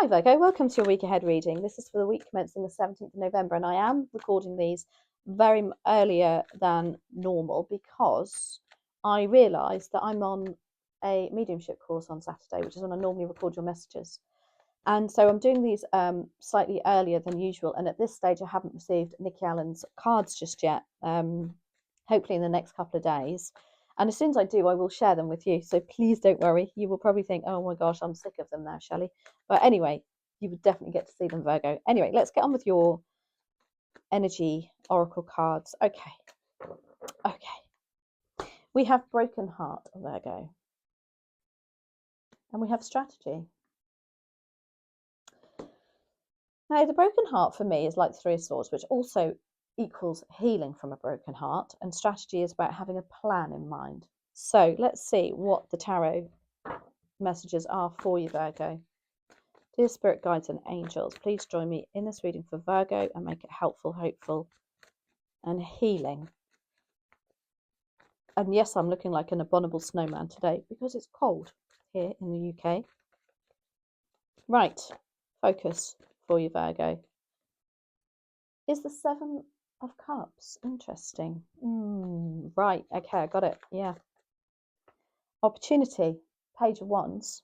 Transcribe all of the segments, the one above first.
Hi Virgo, welcome to your week ahead reading. This is for the week commencing the 17th of November, and I am recording these very earlier than normal because I realised that I'm on a mediumship course on Saturday, which is when I normally record your messages. And so I'm doing these slightly earlier than usual, and at this stage I haven't received Nikki Allen's cards just yet, hopefully in the next couple of days. And as soon as I do, I will share them with you. So please don't worry. You will probably think, oh my gosh, I'm sick of them now, Shelley. But anyway, you would definitely get to see them, Virgo. Anyway, let's get on with your energy oracle cards. Okay. We have broken heart, Virgo. And we have strategy. Now, the broken heart for me is like the Three of Swords, which also equals healing from a broken heart. And strategy is about having a plan in mind. So let's see what the tarot messages are for you, Virgo. Dear spirit guides and angels, please join me in this reading for Virgo and make it helpful, hopeful, and healing. And yes, I'm looking like an abominable snowman today because it's cold here in the UK. Right, focus for you, Virgo. Is the Seven of Cups. Interesting. Right, okay, I got it. Yeah. Opportunity, Page of Wands.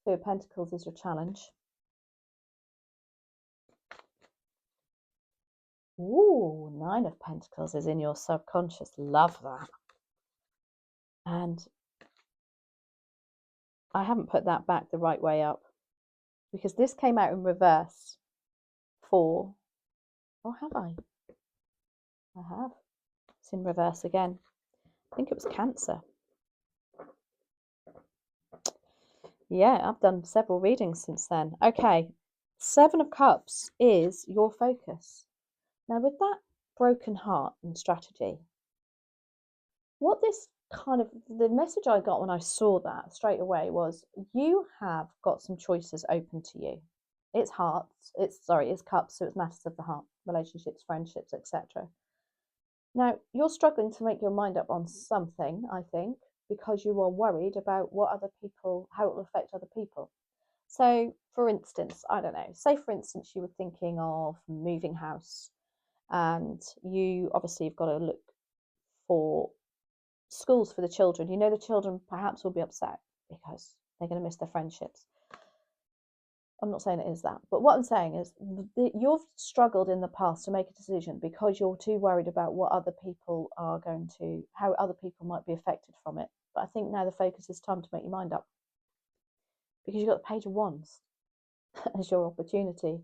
Two of Pentacles is your challenge. Ooh, Nine of Pentacles is in your subconscious. Love that. And I haven't put that back the right way up because this came out in reverse for, or have I? I have. It's in reverse again. I think it was Cancer. Yeah, I've done several readings since then. Okay, Seven of Cups is your focus. Now, with that broken heart and strategy, what this kind of, the message I got when I saw that straight away was you have got some choices open to you. It's hearts, it's cups, so it's matters of the heart, relationships, friendships, etc. Now, you're struggling to make your mind up on something, I think, because you are worried about what other people, how it will affect other people. So, for instance, I don't know, say for instance, you were thinking of moving house and you obviously have got to look for schools for the children. You know, the children perhaps will be upset because they're going to miss their friendships. I'm not saying it is that, but what I'm saying is you've struggled in the past to make a decision because you're too worried about what other people are going to, how other people might be affected from it. But I think now the focus is time to make your mind up because you've got the Page of Wands as your opportunity.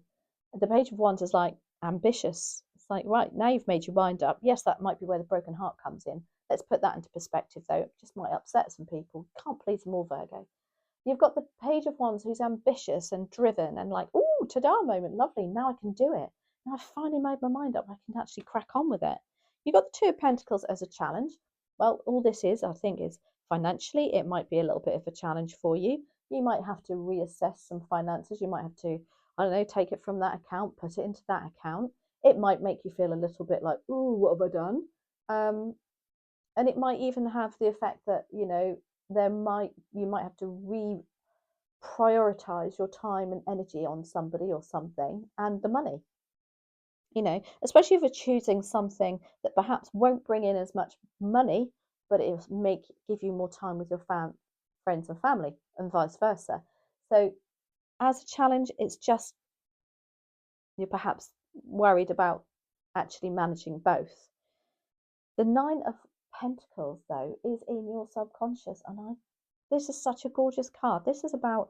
The Page of Wands is like ambitious. It's like, right, now you've made your mind up. Yes, that might be where the broken heart comes in. Let's put that into perspective, though. It just might upset some people. Can't please them all, Virgo. You've got the Page of Wands who's ambitious and driven and like, ooh, ta-da moment, lovely. Now I can do it. Now I've finally made my mind up. I can actually crack on with it. You've got the Two of Pentacles as a challenge. Well, all this is, I think, is financially, it might be a little bit of a challenge for you. You might have to reassess some finances. You might have to, I don't know, take it from that account, put it into that account. It might make you feel a little bit like, ooh, what have I done? And it might even have the effect that, you know, you might have to prioritize your time and energy on somebody or something and the money, you know, especially if you're choosing something that perhaps won't bring in as much money, but it will give you more time with your friends and family and vice versa. So as a challenge, it's just you're perhaps worried about actually managing both. The Nine of Pentacles, though, is in your subconscious, and this is such a gorgeous card. This is about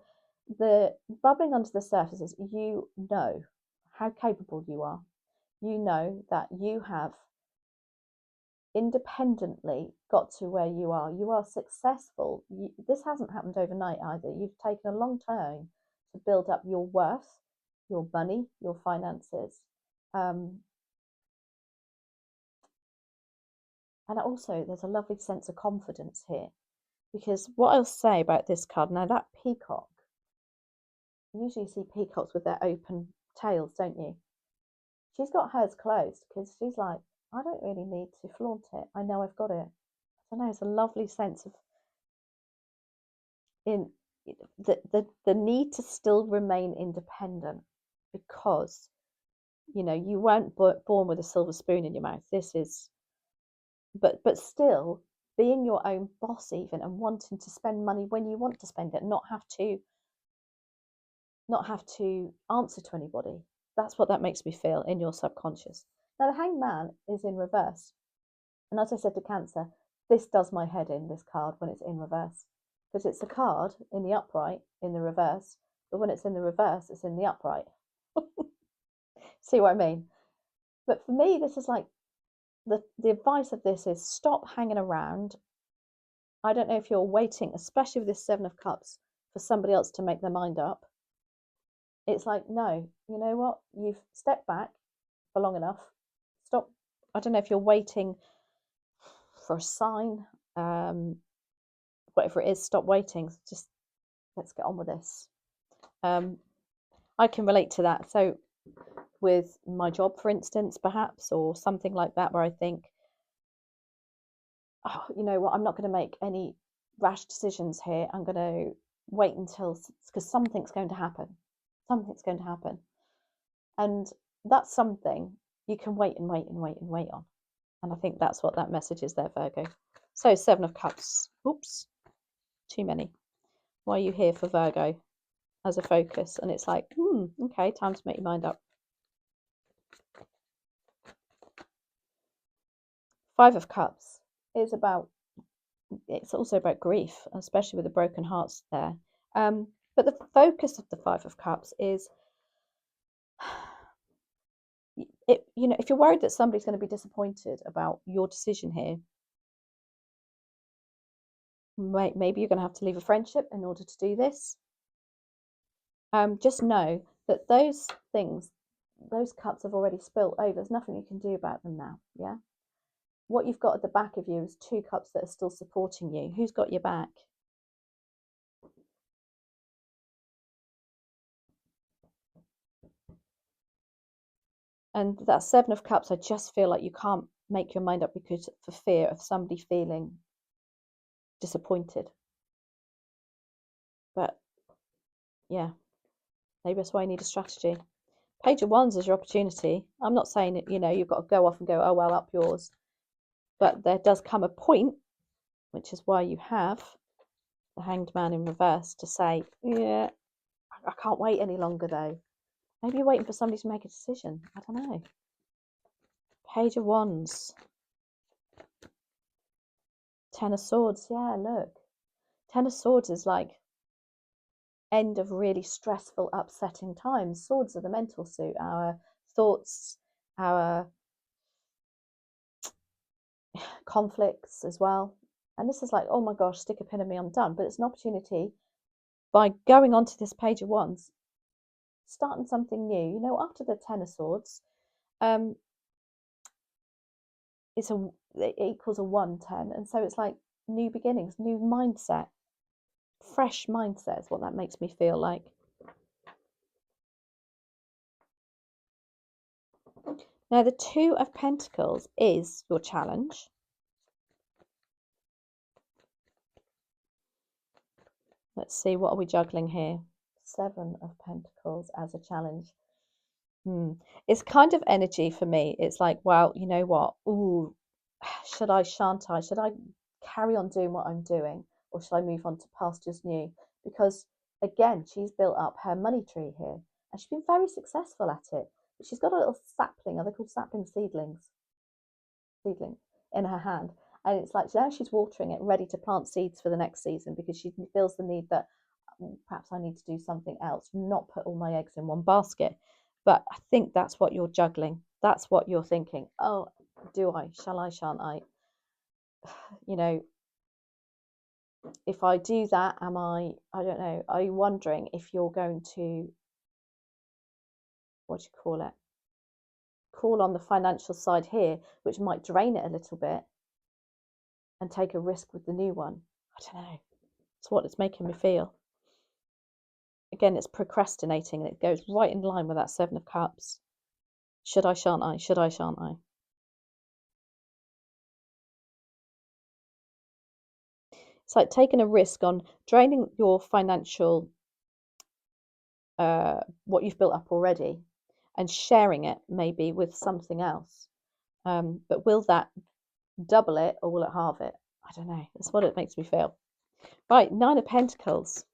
the bubbling under the surfaces. You know how capable you are. You know that you have independently got to where you are. You are successful. This hasn't happened overnight either. You've taken a long time to build up your worth, your money, your finances. And also, there's a lovely sense of confidence here. Because what I'll say about this card, now that peacock, you usually see peacocks with their open tails, don't you? She's got hers closed because she's like, I don't really need to flaunt it. I know I've got it. I don't know, it's a lovely sense of in the need to still remain independent, because you weren't born with a silver spoon in your mouth. This is, but still being your own boss, even, and wanting to spend money when you want to spend it, not have to answer to anybody. That's what that makes me feel in your subconscious. Now the Hanged Man is in reverse, and as I said to Cancer, this does my head in, this card, when it's in reverse, because it's a card in the upright in the reverse, but when it's in the reverse, it's in the upright. See what I mean? But for me, this is like, the advice of this is stop hanging around. I don't know if you're waiting, especially with this Seven of Cups, for somebody else to make their mind up. It's like, no, you know what? You've stepped back for long enough. Stop. I don't know if you're waiting for a sign, whatever it is, stop waiting. Just let's get on with this. I can relate to that. So with my job, for instance, perhaps, or something like that, where I think, oh, you know what, I'm not going to make any rash decisions here. I'm going to wait until, because something's going to happen. Something's going to happen. And that's something you can wait and wait and wait and wait on. And I think that's what that message is there, Virgo. So Seven of Cups. Oops, too many. Why are you here for Virgo as a focus? And it's like, okay, time to make your mind up. Five of Cups is about, it's also about grief, especially with the broken hearts there. But the focus of the Five of Cups is, if you're worried that somebody's going to be disappointed about your decision here, maybe you're going to have to leave a friendship in order to do this. Just know that those things, those cups have already spilt over. There's nothing you can do about them now. Yeah. What you've got at the back of you is two cups that are still supporting you. Who's got your back? And that Seven of Cups, I just feel like you can't make your mind up because for fear of somebody feeling disappointed. But yeah, maybe that's why you need a strategy. Page of Wands is your opportunity. I'm not saying that, you've got to go off and go, oh, well, up yours. But there does come a point, which is why you have the Hanged Man in reverse, to say, yeah, I can't wait any longer, though. Maybe you're waiting for somebody to make a decision. I don't know. Page of Wands. Ten of Swords. Yeah, look. Ten of Swords is like end of really stressful, upsetting times. Swords are the mental suit, our thoughts, our conflicts as well. And this is like, oh my gosh, stick a pin in me, I'm done. But it's an opportunity, by going onto this Page of Wands, starting something new. After the Ten of Swords, it equals a 110, and so it's like new beginnings, new mindset, fresh mindset is what that makes me feel like. Now the Two of Pentacles is your challenge. Let's see, what are we juggling here? Seven of Pentacles as a challenge. It's kind of energy for me. It's like, well, you know what? Ooh, should I, shan't I? Should I carry on doing what I'm doing, or should I move on to pastures new? Because again, she's built up her money tree here, and she's been very successful at it. But she's got a little sapling, are they called sapling seedlings? Seedling in her hand. And it's like now she's watering it, ready to plant seeds for the next season, because she feels the need that perhaps I need to do something else, not put all my eggs in one basket. But I think that's what you're juggling. That's what you're thinking. Oh, do I? Shall I? Shan't I? If I do that, I don't know. Are you wondering if you're going to, what do you call it? Call on the financial side here, which might drain it a little bit, and take a risk with the new one. I don't know. It's what it's making me feel. Again, it's procrastinating, and it goes right in line with that Seven of Cups. Should I, shan't I? Should I, shan't I? It's It's like taking a risk on draining your financial, what you've built up already, and sharing it maybe with something else. But will that double it or will it halve it? I don't know. That's what it makes me feel. Right, 9 of Pentacles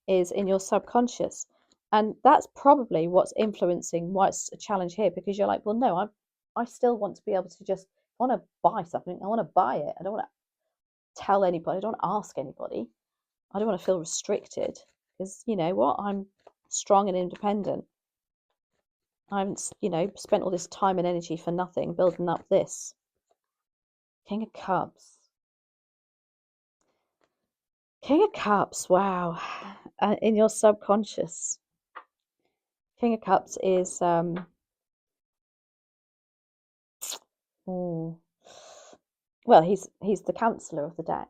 is in your subconscious. And that's probably what's influencing why it's a challenge here, because you're like, well, no, I still want to be able to just, I want to buy something, I want to buy it. I don't want to tell anybody, I don't want to ask anybody. I don't want to feel restricted because, you know what, I'm strong and independent. I haven't, spent all this time and energy for nothing building up this. King of Cups. King of Cups, wow. In your subconscious. King of Cups is well, he's the counselor of the deck.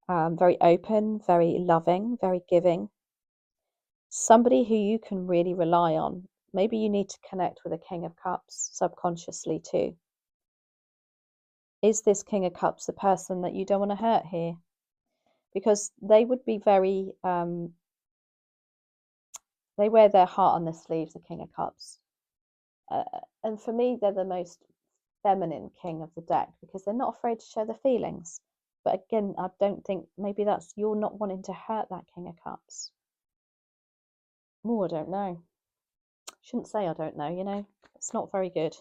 Very open, very loving, very giving. Somebody who you can really rely on. Maybe you need to connect with a King of Cups subconsciously too. Is this King of Cups the person that you don't want to hurt here? Because they would be very, they wear their heart on their sleeves, the King of Cups. And for me, they're the most feminine king of the deck because they're not afraid to show their feelings. But again, I don't think, maybe that's you're not wanting to hurt that King of Cups. Oh, I don't know. Shouldn't say I don't know, it's not very good.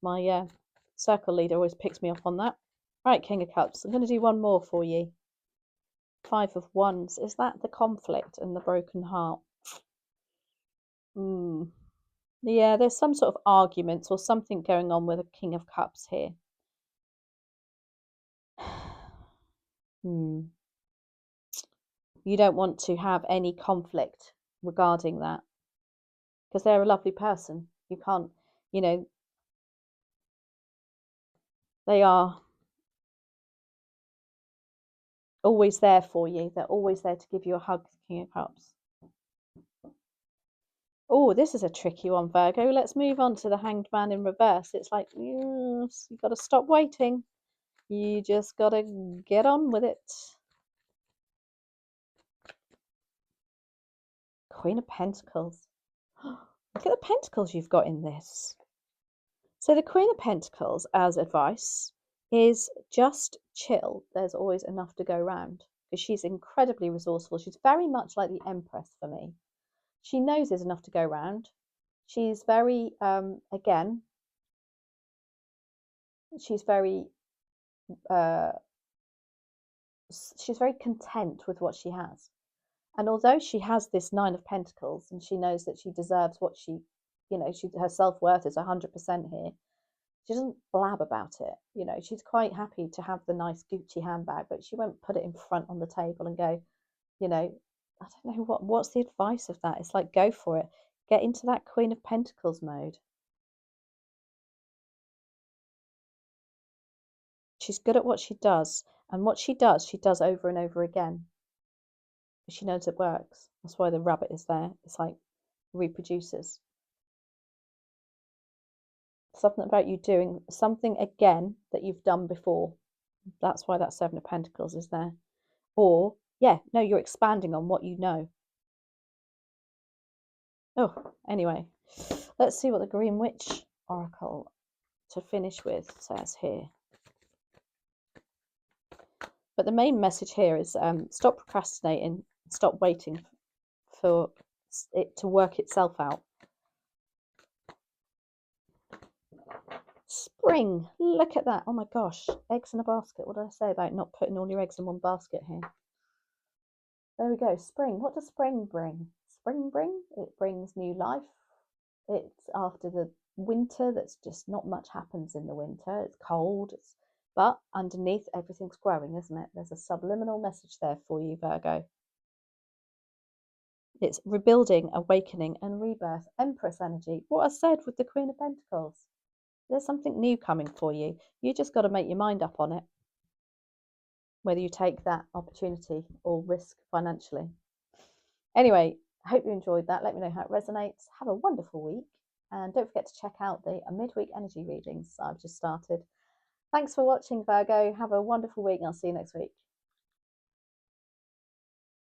My circle leader always picks me up on that. Right, King of Cups, I'm going to do one more for you. 5 of Wands. Is that the conflict and the broken heart? Yeah, there's some sort of arguments or something going on with a King of Cups here. You don't want to have any conflict regarding that because they're a lovely person. You can't, they are always there for you. They're always there to give you a hug, King of Cups. Oh, this is a tricky one, Virgo. Let's move on to the Hanged Man in reverse. It's like, yes, you've got to stop waiting. You just got to get on with it. Queen of Pentacles. Look at the pentacles you've got in this. So the Queen of Pentacles, as advice, is just chill. There's always enough to go round because she's incredibly resourceful. She's very much like the Empress for me. She knows there's enough to go round. She's very, again, she's very content with what she has. And although she has this 9 of Pentacles and she knows that she deserves what she, her self-worth is 100% here, she doesn't blab about it. She's quite happy to have the nice Gucci handbag, but she won't put it in front on the table and go, I don't know what's the advice of that. It's like, go for it. Get into that Queen of Pentacles mode. She's good at what she does, and what she does over and over again. She knows it works. That's why the rabbit is there. It's like reproduces. Something about you doing something again that you've done before. That's why that 7 of Pentacles is there. Or, yeah, no, you're expanding on what you know. Oh, anyway, let's see what the Green Witch Oracle to finish with says here. But the main message here is stop procrastinating, stop waiting for it to work itself out. Spring, look at that. Oh my gosh, eggs in a basket. What did I say about not putting all your eggs in one basket here? There we go. Spring. What does spring bring? Spring bring? It brings new life. It's after the winter that's just not much happens in the winter. It's cold. But underneath everything's growing, isn't it? There's a subliminal message there for you, Virgo. It's rebuilding, awakening, and rebirth. Empress energy. What I said with the Queen of Pentacles. There's something new coming for you. You just got to make your mind up on it. Whether you take that opportunity or risk financially. Anyway, I hope you enjoyed that. Let me know how it resonates. Have a wonderful week. And don't forget to check out the midweek energy readings I've just started. Thanks for watching, Virgo. Have a wonderful week and I'll see you next week.